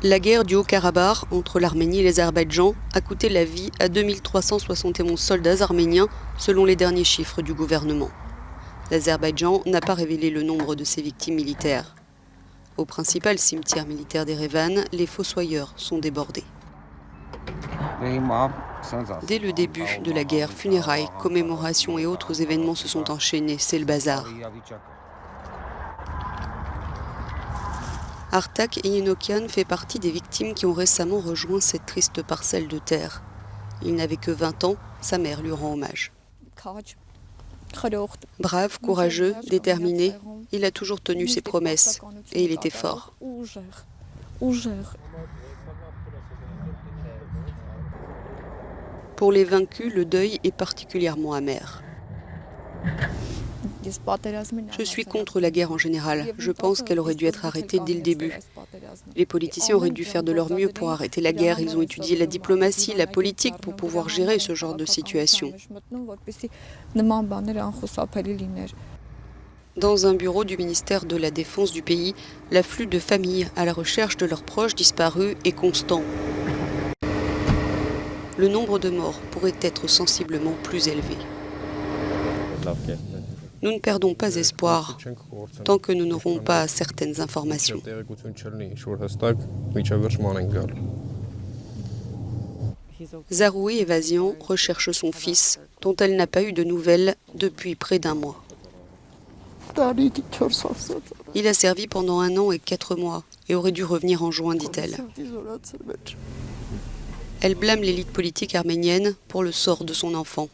La guerre du Haut-Karabakh entre l'Arménie et l'Azerbaïdjan a coûté la vie à 2371 soldats arméniens selon les derniers chiffres du gouvernement. L'Azerbaïdjan n'a pas révélé le nombre de ses victimes militaires. Au principal cimetière militaire d'Erevan, les fossoyeurs sont débordés. Dès le début de la guerre, funérailles, commémorations et autres événements se sont enchaînés, c'est le bazar. Artak Eyenokian fait partie des victimes qui ont récemment rejoint cette triste parcelle de terre. Il n'avait que 20 ans, sa mère lui rend hommage. Brave, courageux, déterminé, il a toujours tenu ses promesses et il était fort. Pour les vaincus, le deuil est particulièrement amer. Je suis contre la guerre en général. Je pense qu'elle aurait dû être arrêtée dès le début. Les politiciens auraient dû faire de leur mieux pour arrêter la guerre. Ils ont étudié la diplomatie, la politique pour pouvoir gérer ce genre de situation. Dans un bureau du ministère de la Défense du pays, l'afflux de familles à la recherche de leurs proches disparus est constant. Le nombre de morts pourrait être sensiblement plus élevé. Nous ne perdons pas espoir tant que nous n'aurons pas certaines informations. Zaroui Evazian recherche son fils, dont elle n'a pas eu de nouvelles depuis près d'un mois. Il a servi pendant 1 an et 4 mois et aurait dû revenir en juin, dit-elle. Elle blâme l'élite politique arménienne pour le sort de son enfant.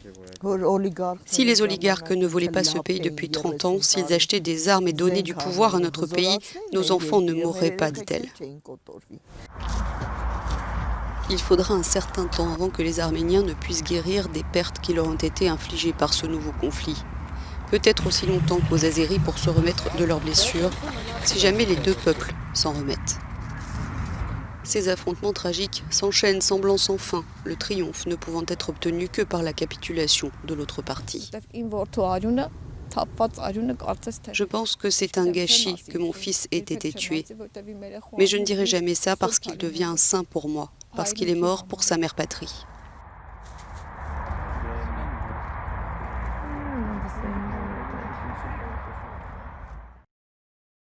Si les oligarques ne volaient pas ce pays depuis 30 ans, s'ils achetaient des armes et donnaient du pouvoir à notre pays, nos enfants ne mourraient pas, dit-elle. Il faudra un certain temps avant que les Arméniens ne puissent guérir des pertes qui leur ont été infligées par ce nouveau conflit. Peut-être aussi longtemps qu'aux Azéris pour se remettre de leurs blessures, si jamais les deux peuples s'en remettent. Ces affrontements tragiques s'enchaînent semblant sans fin, le triomphe ne pouvant être obtenu que par la capitulation de l'autre partie. Je pense que c'est un gâchis que mon fils ait été tué. Mais je ne dirai jamais ça parce qu'il devient un saint pour moi, parce qu'il est mort pour sa mère patrie.